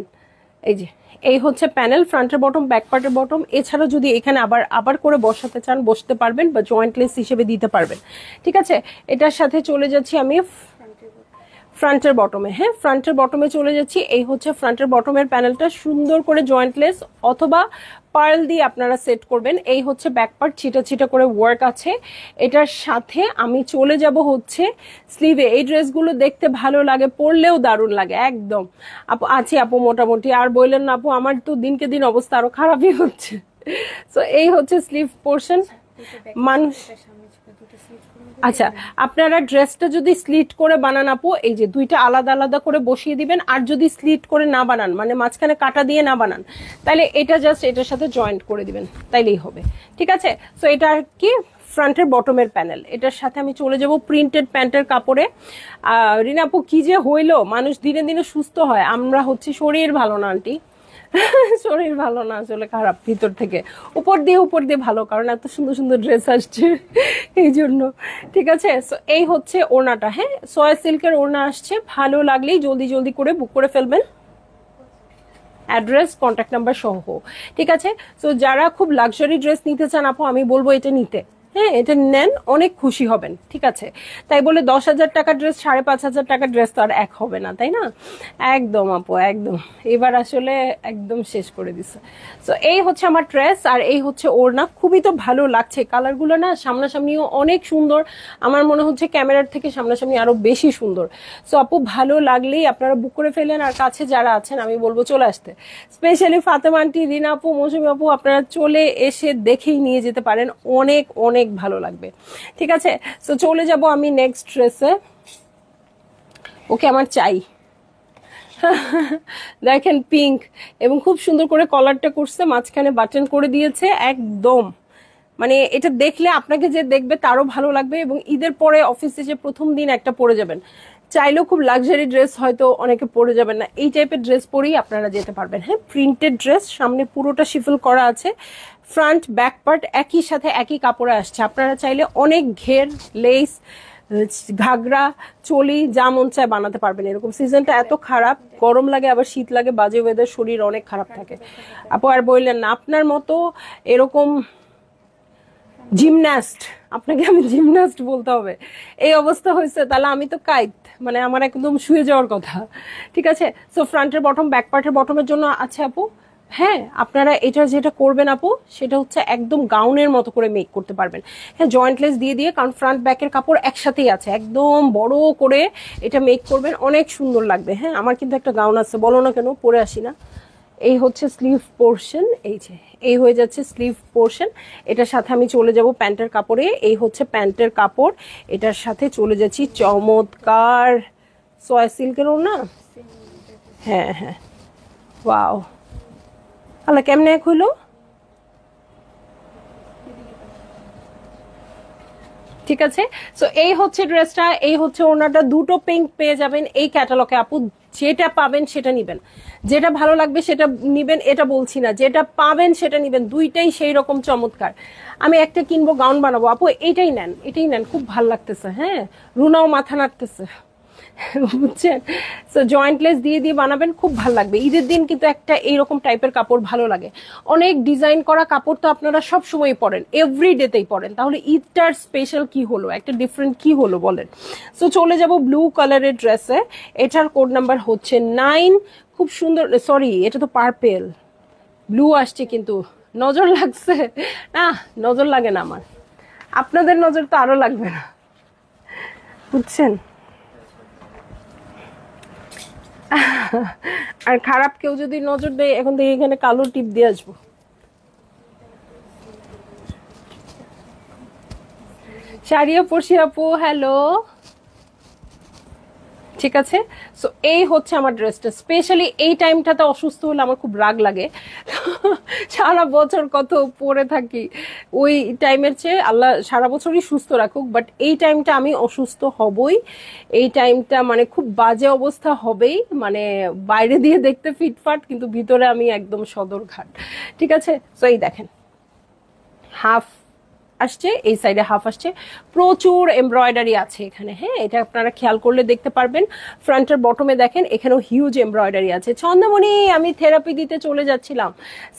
এই যে এই হচ্ছে প্যানেল, ফ্রন্টের বটম, ব্যাক পার্টের বটম। এছাড়া যদি এখানে আবার করে বসাতে চান বসতে পারবেন, বা জয়েন্টলেস হিসেবে দিতে পারবেন। ঠিক আছে, এটার সাথে চলে যাচ্ছি আমি ফ্রন্টের বটমে। হ্যাঁ, ফ্রন্টের বটমে চলে যাচ্ছি। এই হচ্ছে ফ্রন্টের বটমের প্যানেলটা, সুন্দর করে জয়েন্টলেস অথবা পার্ল দিয়ে আপনারা সেট করবেন। এই হচ্ছে ব্যাক পার্ট, ছিটা ছিটা করে ওয়ার্ক আছে। এটার সাথে আমি চলে যাব হচ্ছে স্লিভে। এই ড্রেসগুলো দেখতে ভালো লাগে, পরলেও দারুণ লাগে একদম। আপু আছি আপু মোটামুটি, আর বললেন না আপু, আমার তো দিনকে দিন অবস্থা আরো খারাপই হচ্ছে। তো এই হচ্ছে স্লিভ পোর্শন। মানুষ আচ্ছা, আপনারা ড্রেসটা যদি স্লিট করে বানান আপু, এই যে দুইটা আলাদা আলাদা করে বসিয়ে দিবেন। আর যদি স্লিট করে না বানান, মানে মাঝখানে কাটা দিয়ে না বানান, তাহলে এটা জাস্ট এটার সাথে জয়েন্ট করে দিবেন, তাইলেই হবে। ঠিক আছে, তো এটা আর কি ফ্রন্টের বটমের প্যানেল। এটার সাথে আমি চলে যাব প্রিন্টেড প্যান্টের কাপড়ে। রিনা আপু কি যে হইলো, মানুষ দিনে দিনে সুস্থ হয়, আমরা হচ্ছে শরীর ভালো না আন্টি। শরীর ভালো না, আসলে খারাপ ভিতর থেকে। উপর দিয়ে ভালো, কারণ এত সুন্দর সুন্দর ড্রেস আসছে এই জন্য। ঠিক আছে, এই হচ্ছে ওড়নাটা। হ্যাঁ, সয়া সিল্কের ওড়না আসছে, ভালো লাগলেই জলদি জলদি করে বুক করে ফেলবেন, অ্যাড্রেস কন্ট্যাক্ট নাম্বার সহ। ঠিক আছে, তো যারা খুব লাক্সারি ড্রেস নিতে চান আপু, আমি বলবো এটা নিতে। হ্যাঁ, এটা নেন, অনেক খুশি হবেন। ঠিক আছে, তাই বলে 10,000 টাকার ড্রেস 5,500 টাকার ড্রেস তো আর এক হবে না, তাই না? একদম আপু, একদম। এবার আসলে একদম শেষ করে দিছে। তো এই হচ্ছে আমার ড্রেস, আর এই হচ্ছে ওড়না। খুবই তো ভালো লাগছে, কালারগুলো না সামনাসামনিও অনেক সুন্দর। আমার মনে হচ্ছে ক্যামেরার থেকে সামনাসামনি আরো বেশি সুন্দর। সো আপু, ভালো লাগলেই আপনারা বুক করে ফেলেন। আর কাছে যারা আছেন আমি বলবো চলে আসতে। স্পেশালি ফাতেমা আন্টি, রিনা আপু, মৌসুমী আপু, আপনারা চলে এসে দেখেই নিয়ে যেতে পারেন, অনেক অনেক ভালো লাগবে। ঠিক আছে, তো চলে যাব আমি নেক্সট ড্রেসে। ওকে আমার চাই। দেখেন পিঙ্ক, এবং খুব সুন্দর করে কলারটা করছে, মাঝখানে বাটন করে দিয়েছে একদম। মানে এটা দেখলে আপনাকে যে দেখবে তারও ভালো লাগবে, এবং ঈদের পরে অফিসে যে প্রথম দিন একটা পরে যাবেন, চাইলেও খুব লাক্সারি ড্রেস হয়তো অনেকে পরে যাবেন না, এই টাইপের ড্রেস পরেই আপনারা যেতে পারবেন। হ্যাঁ, প্রিন্টেড ড্রেস, সামনে পুরোটা শিফল করা আছে, ফ্রন্ট ব্যাক পার্ট একই সাথে একই কাপড়ে আসছে। আপনারা চাইলে অনেক ঘের, লেস, ঘাগরা, চলি, যা মন চায় বানাতে পারবেন। এরকম সিজনটা এত খারাপ, গরম লাগে আবার শীত লাগে, বাজে ওয়েদার, শরীর অনেক খারাপ থাকে। আপু আর বললেন না, আপনার মতো এরকম জিমন্যাস্ট, আপনাকে আমি জিমন্যাস্ট বলতে হবে, এই অবস্থা হয়েছে, তাহলে আমি তো কাইট, মানে আমার একদম শুয়ে যাওয়ার কথা। ঠিক আছে, সো ফ্রন্টের বটম, ব্যাক পার্টের বটমের জন্য আছে আপু। হ্যাঁ, আপনারা এটা যেটা করবেন আপু, সেটা হচ্ছে একদম গাউনের মতো করে মেক করতে পারবেন। হ্যাঁ, জয়েন্টলেস দিয়ে দিয়ে, কারণ ফ্রন্ট ব্যাকের কাপড় একসাথেই আছে, একদম বড় করে এটা মেক করবেন, অনেক সুন্দর লাগবে। হ্যাঁ, আমার কিন্তু একটা গাউন আছে, বলো না কেন, পরে আসি না। এই হচ্ছে স্লিভ পোর্শন, এই যে এই হয়ে যাচ্ছে স্লিভ পোর্শন। এটার সাথে আমি চলে যাব প্যান্টের কাপড়ে। এই হচ্ছে প্যান্টের কাপড়, এটার সাথে চলে যাচ্ছি চমৎকার সয়া সিল্কের ওড়না। হ্যাঁ হ্যাঁ, ওয়াও, আল্লাহ কেমনে এক হইলো। ঠিক আছে, সো এই হচ্ছে ড্রেসটা, এই হচ্ছে ওড়নাটা, দুটো পিঙ্ক পেয়ে যাবেন এই ক্যাটালগে আপু। যেটা পাবেন সেটা নিবেন, যেটা ভালো লাগবে সেটা নিবেন, এটা বলছি না, যেটা পাবেন সেটা নিবেন, দুইটাই সেই রকম চমৎকার। আমি একটা কিনবো, গাউন বানাবো আপু, এটাই নেন, এটাই নেন, খুব ভালো লাগতেছে। হ্যাঁ, রুনাও মাথা নাড়তেছে, বুঝছেন? সো জয়েন্টলেস দিয়ে দিয়ে বানাবেন, খুব ভালো লাগবে। ঈদের দিন কিন্তু একটা এইরকম টাইপের কাপড় ভালো লাগে। অনেক ডিজাইন করা কাপড় তো আপনারা সব সময় পরেন, এভরি ডেতেই পরেন, তাহলে ঈদটার স্পেশাল কি হলো, একটা ডিফারেন্ট কি হলো বলেন। সো চলে যাব ব্লু কালারের ড্রেসে, এটার কোড নাম্বার হচ্ছে 9। খুব সুন্দর, সরি এটা তো পার্পেল, ব্লু আসছে, কিন্তু নজর লাগছে না, নজর লাগে না আমার, আপনাদের নজর তো আরো লাগবে না, বুঝছেন? আর খারাপ কেউ যদি নজর দেয়, এখন থেকে এখানে কালো টিপ দিয়ে আসবো। শাড়িও পড়ছি আপু, হ্যালো। ঠিক আছে, সো এই হচ্ছে আমার ড্রেসটা। স্পেশালি এই টাইমটাতে অসুস্থ হলে আমার খুব রাগ লাগে, সারা বছর কত পরে থাকি, ওই টাইমের চেয়ে আল্লাহ সারা বছরই সুস্থ রাখুক, বাট এই টাইমটা আমি অসুস্থ হবই। এই টাইমটা মানে খুব বাজে অবস্থা হবেই, মানে বাইরে দিয়ে দেখতে ফিটফাট, কিন্তু ভিতরে আমি একদম সদরঘাট। ঠিক আছে, সো এই দেখেন, হাফ আসছে, এই সাইডে হাফ আসছে, প্রচুর এমব্রয়ডারি আছে এখানে। হ্যাঁ, এটা আপনারা খেয়াল করলে দেখতে পারবেন। ফ্রন্টের বটমে দেখেন, এখানেও হিউজ এমব্রয়ডারি আছে। চন্দ্রমণি, আমি থেরাপি দিতে চলে যাচ্ছিলাম,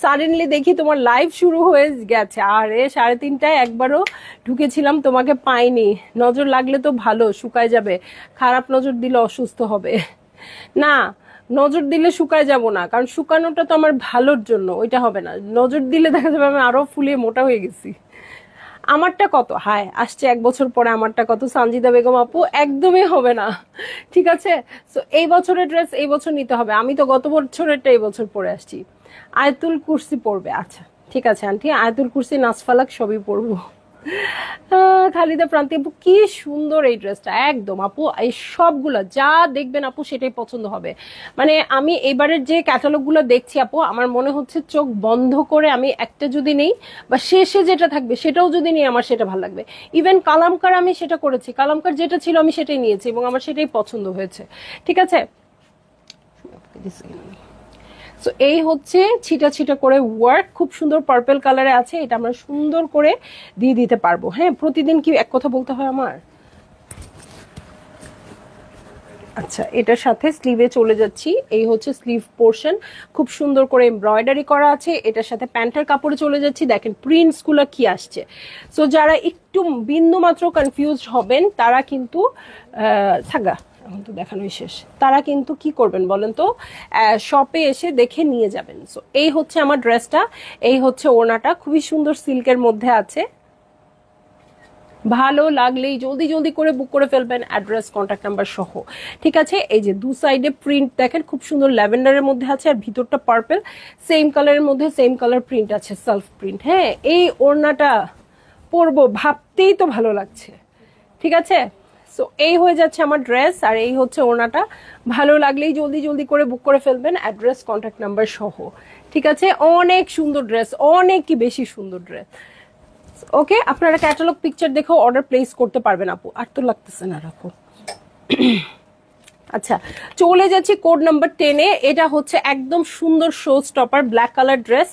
সাডেনলি দেখি তোমার লাইভ শুরু হয়ে গেছে। আরে 3:30টায় একবারও ঢুকেছিলাম, তোমাকে পাইনি। নজর লাগলে তো ভালো, শুকায় যাবে, খারাপ নজর দিলে অসুস্থ হবে না। নজর দিলে শুকায় যাব না, কারণ শুকানোটা তো আমার ভালোর জন্য, ওইটা হবে না। নজর দিলে দেখা যাবে আমি আরো ফুলিয়ে মোটা হয়ে গেছি। আমারটা কত, হায় আসছে 1 বছর পরে আমারটা কত, সানজিদা বেগম আপু একদমই হবে না, ঠিক আছে। তো এই বছরের ড্রেস এই বছর নিতে হবে, আমি তো গত বছরেরটা এই বছর পরে আসছি। আয়াতুল কুরসি পড়বে, আচ্ছা ঠিক আছে আন্টি, আয়াতুল কুরসি নাসফালাক সবই পড়বো। খালিদা প্রান্তি আপু কি সুন্দর এই ড্রেসটা, একদম আপু এই সবগুলো যা দেখবেন আপু সেটাই পছন্দ হবে। মানে আমি এবারের যে ক্যাটালগ গুলো দেখছি আপু, আমার মনে হচ্ছে চোখ বন্ধ করে আমি একটা যদি নেই বা শেষে যেটা থাকবে সেটাও যদি নিই আমার সেটা ভালো লাগবে। ইভেন কালামকার আমি সেটা করেছি, কালামকার যেটা ছিল আমি সেটাই নিয়েছি এবং আমার সেটাই পছন্দ হয়েছে, ঠিক আছে। সো এই হচ্ছে ছিটা ছিটা করে ওয়ার্ক, খুব সুন্দর পার্পল কালারে আছে, এটা আমরা সুন্দর করে দিয়ে দিতে পারবো। হ্যাঁ, প্রতিদিন কি এক কথা বলতে হয় আমার? আচ্ছা, এটার সাথে স্লিভে চলে যাচ্ছি, এই হচ্ছে স্লিভ পোর্শন, খুব সুন্দর করে এমব্রয়ডারি করা আছে। এটার সাথে প্যান্টের কাপড়ে চলে যাচ্ছি, দেখেন প্রিন্টস গুলো কি আসছে। সো যারা একটু বিন্দু মাত্র কনফিউজ হবেন তারা কিন্তু থাকা এখন তো দেখানোই শেষ, তারা কিন্তু কি করবেন বলেন তো, শপে এসে দেখে নিয়ে যাবেন। সো এই হচ্ছে আমার ড্রেসটা, এই হচ্ছে ওড়নাটা, খুবই সুন্দর সিল্কের মধ্যে আছে। ভালো লাগলেই জলদি জলদি করে বুক করে ফেলবেন, অ্যাড্রেস কন্ট্যাক্ট নাম্বার সহ, ঠিক আছে। এই যে দু সাইডে প্রিন্ট দেখেন, খুব সুন্দর ল্যাভেন্ডারের মধ্যে আছে, আর ভিতরটা পার্পল, সেম কালারের মধ্যে সেম কালার প্রিন্ট আছে, সেলফ প্রিন্ট। হ্যাঁ, এই ওড়নাটা পরবো ভাবতেই তো ভালো লাগছে, ঠিক আছে। সো এই হয়ে যাচ্ছে আমার ড্রেস, আর এই হচ্ছে ওড়নাটা। ভালো লাগলেই জলদি জলদি করে বুক করে ফেলবেন, অ্যাড্রেস কন্ট্যাক্ট নাম্বার সহ, ঠিক আছে। অনেক সুন্দর ড্রেস, অনেকই বেশি সুন্দর ড্রেস। ওকে, আপনারা ক্যাটালগ পিকচার দেখেও অর্ডার প্লেস করতে পারবেন আপু। আর তো লাগতেছে না, রাখো। আচ্ছা, চলে যাচ্ছি কোড নাম্বার 10-এ। এটা হচ্ছে একদম সুন্দর show stopper black colour dress.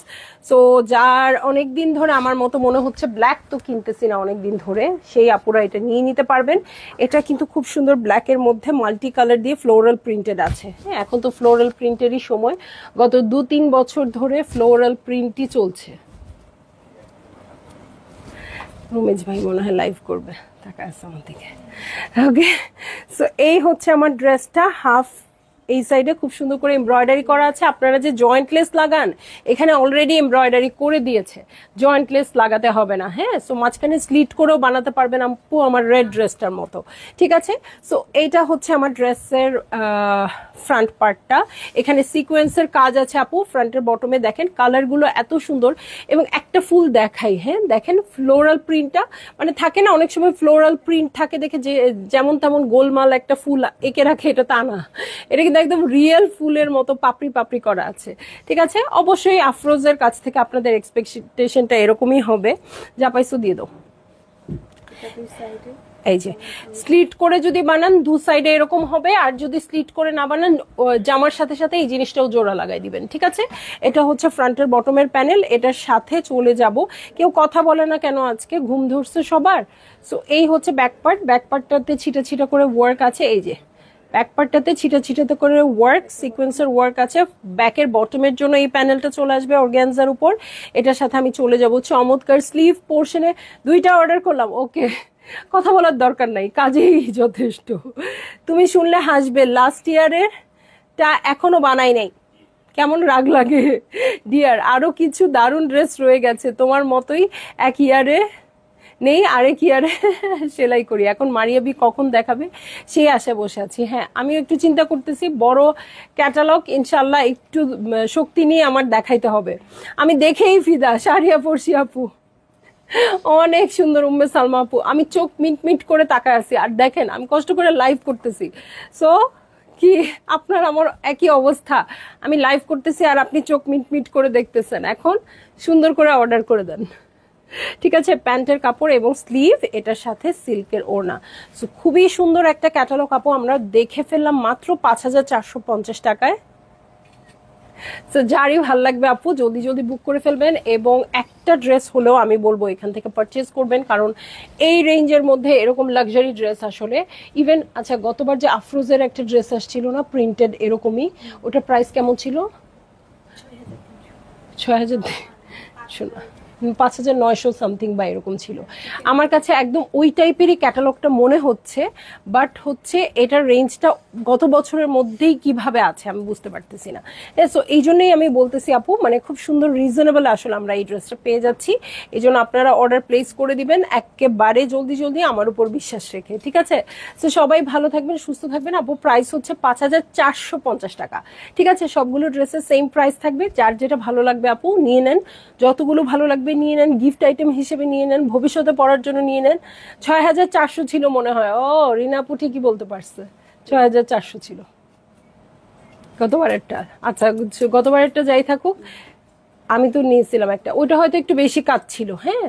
So যার অনেক দিন ধরে আমার মতো মনে হচ্ছে ব্ল্যাক তো কিনতেছি না অনেক দিন ধরে, সেই আপুরা এটা নিয়ে নিতে পারবেন। এটা কিন্তু খুব সুন্দর ব্ল্যাকের মধ্যে মাল্টি কালার দিয়ে ফ্লোরাল প্রিন্টেড আছে। হ্যাঁ, এখন তো ফ্লোরাল প্রিন্টেরই সময়, গত 2-3 বছর ধরে ফ্লোরাল প্রিন্টই চলছে। রুমেশ ভাই মনে হয় লাইভ করবে, টাকা আছে আমার থেকে। ওকে, সো এই হচ্ছে আমার ড্রেসটা, হাফ এই সাইডে খুব সুন্দর করে এমব্রয়ডারি করা আছে। আপনারা যে জয়েন্টলেস লাগান, এখানে অলরেডি এমব্রয়ডারি করে দিয়েছে, জয়েন্টলেস লাগাতে হবে না। হ্যাঁ, সো মাঝখানে স্লিট করেও বানাতে পারবেন আপু, আমার রেড ড্রেসটার মতো, ঠিক আছে। সো এইটা হচ্ছে আমার ড্রেসের ফ্রন্ট পার্টটা, এখানে সিকোয়েন্সের কাজ আছে আপু, ফ্রন্টের বটমে দেখেন কালারগুলো এত সুন্দর। এবং একটা ফুল দেখাই, হ্যাঁ দেখেন ফ্লোরাল প্রিন্টটা, মানে থাকে না অনেক সময় ফ্লোরাল প্রিন্ট থাকে দেখে যে যেমন তেমন গোলমাল একটা ফুল এঁকে রাখে, এটা তা না, এটা কিন্তু একদম রিয়েল ফুলের মতো পাপড়ি পাপড়ি করা আছে, ঠিক আছে। অবশ্যই আফরোজের কাছ থেকে আপনাদের এক্সপেকটেশনটা এরকমই হবে, যা পাইছো দিয়ে দাও। এই যে স্লিট করে যদি বানান দু সাইডে এরকম হবে, আর যদি স্লিট করে না বানান জামার সাথে সাথে এই জিনিসটাও জোড়া লাগাই দিবেন, ঠিক আছে। এটা হচ্ছে ফ্রন্টের বটমের প্যানেল, এটার সাথে চলে যাব। কেউ কথা বলে না কেন আজকে, ঘুম ধরছে সবার? সো এই হচ্ছে ব্যাক পার্ট, ব্যাক পার্টটাতে ছিটা ছিটা করে ওয়ার্ক আছে, এই যে ব্যাক পার্টটাতে ছিটা ছিটাতে করে ওয়ার্ক, সিকোয়েন্সের ওয়ার্ক আছে। ব্যাকের বটমের জন্য এই প্যানেলটা চলে আসবে অর্গানজার উপর। এটার সাথে আমি চলে যাব চমৎকার স্লিভ পোর্শনে। দুইটা অর্ডার করলাম, ওকে, কথা বলার দরকার নাই, কাজেই যথেষ্ট। তুমি শুনলে হাসবে, লাস্ট ইয়ারের টা এখনো বানাই নাই। কেমন রাগ লাগে ডিয়ার, আরো কিছু দারুণ ড্রেস রয়ে গেছে তোমার মতোই, এক ইয়ারে নেই, আরেক ইয়ারে সেলাই করি। এখন মারিয়াবি কখন দেখাবে সেই আশায় বসে আছি। হ্যাঁ, আমিও একটু চিন্তা করতেছি, বড় ক্যাটালগ ইনশাল্লাহ একটু শক্তি নিয়ে আমার দেখাইতে হবে। আমি দেখেই ফিদা, শাড়িয়া পড়ছি আপু অনেক সুন্দর, উম্মে সালমা আপু, আমি চোখ মিট মিট করে তাকায় আছি। আর দেখেন আমি কষ্ট করে লাইভ করতেছি, সো কি আপনার আমার একই অবস্থা, আমি লাইভ করতেছি আর আপনি চোখ মিট মিট করে দেখতেছেন। এখন সুন্দর করে অর্ডার করে দেন, ঠিক আছে। প্যান্টের কাপড় এবং স্লিভ, এটার সাথে সিল্কের ওড়না। সো খুবই সুন্দর একটা ক্যাটালগ আপু, আমরা দেখে ফেললাম মাত্র 5450 টাকায়। সো যারই ভাল লাগবে আপু জলদি জলদি বুক করে ফেলবেন, এবং একটা ড্রেস হলেও আমি বলবো এখান থেকে পারচেজ করবেন, কারণ এই রেঞ্জের মধ্যে এরকম লাক্সারি ড্রেস আসলে ইভেন, আচ্ছা গতবার যে আফরোজের একটা ড্রেস আসছিল না প্রিন্টেড এরকমই, ওটার প্রাইস কেমন ছিল? 6000। শোনা 5,900 সামথিং বা এরকম ছিল। আমার কাছে একদম ওই টাইপেরই ক্যাটালগটা মনে হচ্ছে, বাট হচ্ছে এটার রেঞ্জটা গত বছরের মধ্যেই কিভাবে আছে আমি বুঝতে পারতেছি না। সো এই জন্যই আমি বলতেছি আপু, মানে খুব সুন্দর রিজনেবল আসলে আমরা এই ড্রেসটা পেয়ে যাচ্ছি। এই জন্য আপনারা অর্ডার প্লেস করে দিবেন একেবারে জলদি জলদি, আমার উপর বিশ্বাস রেখে, ঠিক আছে? তো সবাই ভালো থাকবেন, সুস্থ থাকবেন। আপু প্রাইস হচ্ছে 5,450 টাকা, ঠিক আছে? সবগুলো ড্রেসের সেম প্রাইস থাকবে। যার যেটা ভালো লাগবে আপু নিয়ে নেন, যতগুলো ভালো লাগবে নিয়ে নেন, গিফট আইটেম হিসেবে নিয়ে নেন, ভবিষ্যতে পড়ার জন্য নিয়ে নেন। 6,400 ছিল মনে হয়। ও রিনা আপু ঠিকই বলতে পারছে, 6,400 ছিল গতবারেরটা। আচ্ছা গতবারেরটা যাই থাকুক, আমি তো নিয়েছিলাম একটা, ওইটা হয়তো একটু বেশি কাজ ছিল। হ্যাঁ,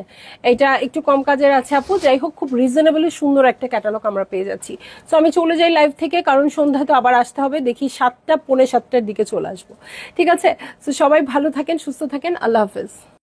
এটা একটু কম কাজের আছে আপু। যাই হোক, খুব রিজনেবলি সুন্দর একটা ক্যাটালগ আমরা পেয়ে যাচ্ছি। তো আমি চলে যাই লাইভ থেকে, কারণ সন্ধ্যায় তো আবার আসতে হবে। দেখি 7টা পৌনে 7টার দিকে চলে আসবো, ঠিক আছে? তো সবাই ভালো থাকেন, সুস্থ থাকেন, আল্লাহ হাফেজ।